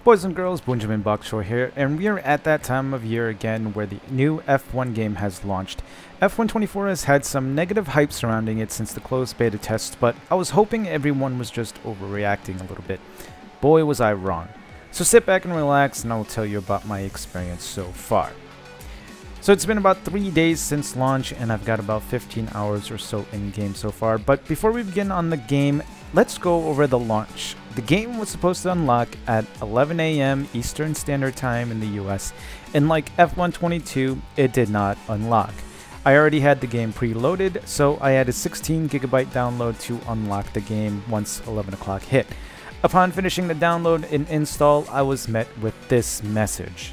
Boys and girls, Benjamin Bakshore here, and we are at that time of year again where the new F1 game has launched. F124 has had some negative hype surrounding it since the closed beta test, but I was hoping everyone was just overreacting a little bit. Boy, was I wrong. So sit back and relax and I will tell you about my experience so far. So it's been about 3 days since launch and I've got about 15 hours or so in game so far, but before we begin on the game, let's go over the launch. The game was supposed to unlock at 11 AM Eastern Standard Time in the US, and like F122, it did not unlock. I already had the game preloaded, so I had a 16 GB download to unlock the game once 11 o'clock hit. Upon finishing the download and install, I was met with this message.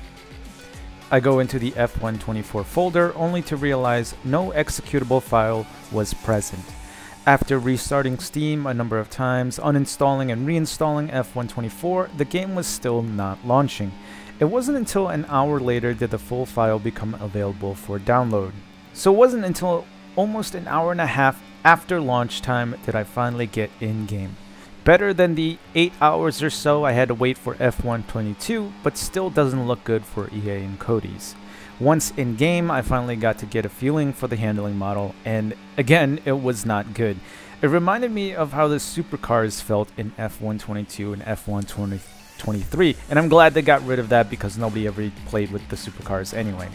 I go into the F124 folder only to realize no executable file was present. After restarting Steam a number of times, uninstalling and reinstalling F124, the game was still not launching. It wasn't until an hour later did the full file become available for download. So it wasn't until almost an hour and a half after launch time did I finally get in-game. Better than the 8 hours or so I had to wait for F122, but still doesn't look good for EA and Cody's. Once in game, I finally got to get a feeling for the handling model, and again, it was not good. It reminded me of how the supercars felt in F122 and F123, and I'm glad they got rid of that because nobody ever played with the supercars anyway.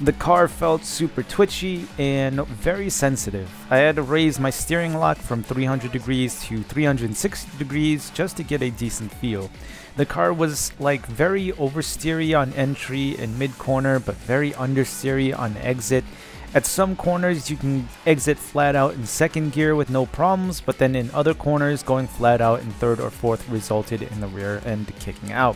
The car felt super twitchy and very sensitive. I had to raise my steering lock from 300 degrees to 360 degrees just to get a decent feel. The car was like very oversteery on entry and mid-corner, but very understeery on exit. At some corners you can exit flat out in second gear with no problems, but then in other corners going flat out in third or fourth resulted in the rear end kicking out.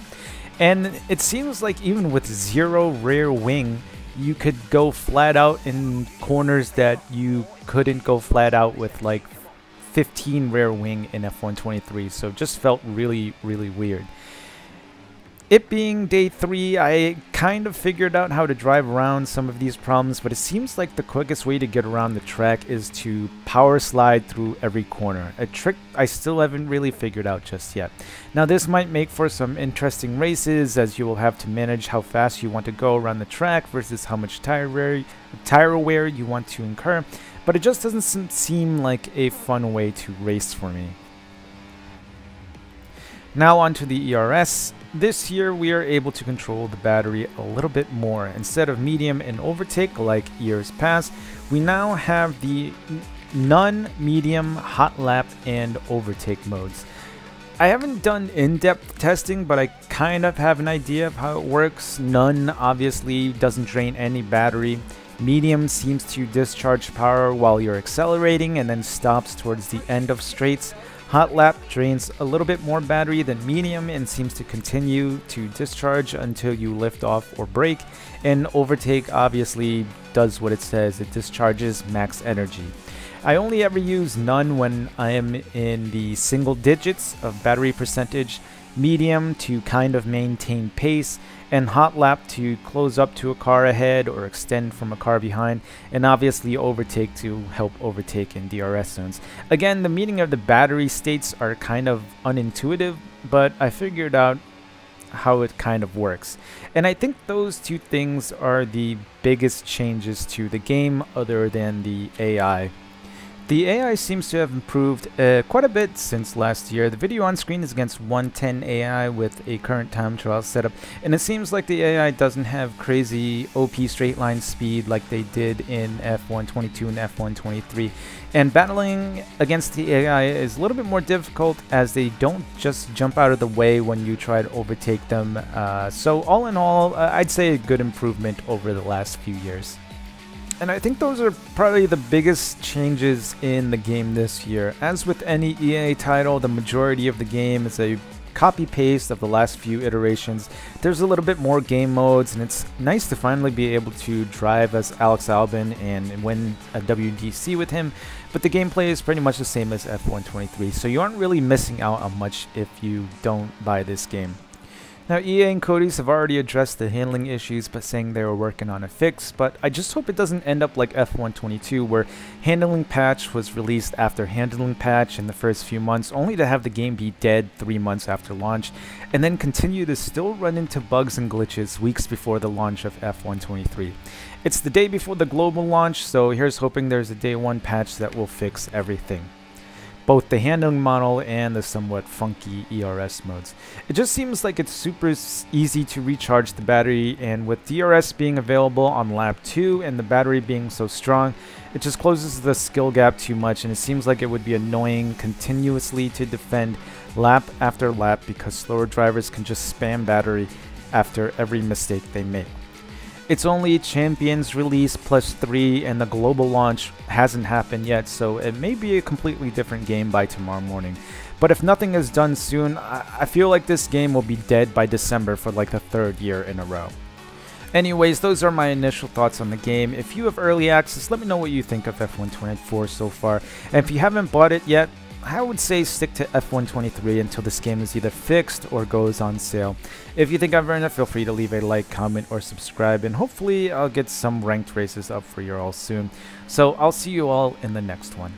And it seems like even with zero rear wing, you could go flat out in corners that you couldn't go flat out with like 15 rear wing in F123, so it just felt really weird. It being day 3, I kind of figured out how to drive around some of these problems, but it seems like the quickest way to get around the track is to power slide through every corner, a trick I still haven't really figured out just yet. Now this might make for some interesting races, as you will have to manage how fast you want to go around the track versus how much tire wear you want to incur, but it just doesn't seem like a fun way to race for me. Now onto the ERS. This year we are able to control the battery a little bit more. Instead of medium and overtake like years past, we now have the none, medium, hot lap, and overtake modes. I haven't done in-depth testing, but I kind of have an idea of how it works. None obviously doesn't drain any battery. Medium seems to discharge power while you're accelerating and then stops towards the end of straights. Hot lap drains a little bit more battery than medium and seems to continue to discharge until you lift off or brake. And overtake obviously does what it says, it discharges max energy. I only ever use none when I am in the single digits of battery percentage, medium to kind of maintain pace, and hot lap to close up to a car ahead or extend from a car behind, and obviously overtake to help overtake in DRS zones. Again, the meaning of the battery states are kind of unintuitive, but I figured out how it kind of works. And I think those two things are the biggest changes to the game other than the AI. The AI seems to have improved quite a bit since last year. The video on screen is against 110 AI with a current time trial setup, and it seems like the AI doesn't have crazy OP straight line speed like they did in F122 and F123. And battling against the AI is a little bit more difficult as they don't just jump out of the way when you try to overtake them. So all in all, I'd say a good improvement over the last few years. And I think those are probably the biggest changes in the game this year. As with any EA title, the majority of the game is a copy-paste of the last few iterations. There's a little bit more game modes, and it's nice to finally be able to drive as Alex Albon and win a WDC with him, but the gameplay is pretty much the same as F123, so you aren't really missing out on much if you don't buy this game. Now, EA and Cody's have already addressed the handling issues by saying they were working on a fix, but I just hope it doesn't end up like F122, where handling patch was released after handling patch in the first few months, only to have the game be dead 3 months after launch, and then continue to still run into bugs and glitches weeks before the launch of F123. It's the day before the global launch, so here's hoping there's a day one patch that will fix everything. Both the handling model and the somewhat funky ERS modes. It just seems like it's super easy to recharge the battery, and with DRS being available on lap 2 and the battery being so strong, it just closes the skill gap too much, and it seems like it would be annoying continuously to defend lap after lap because slower drivers can just spam battery after every mistake they make. It's only Champions release +3 and the global launch hasn't happened yet, so it may be a completely different game by tomorrow morning. But if nothing is done soon, I feel like this game will be dead by December for like the 3rd year in a row. Anyways, those are my initial thoughts on the game. If you have early access, let me know what you think of F124 so far. And if you haven't bought it yet, I would say stick to F123 until this game is either fixed or goes on sale. If you think I've earned it, feel free to leave a like, comment, or subscribe, and hopefully I'll get some ranked races up for you all soon. So I'll see you all in the next one.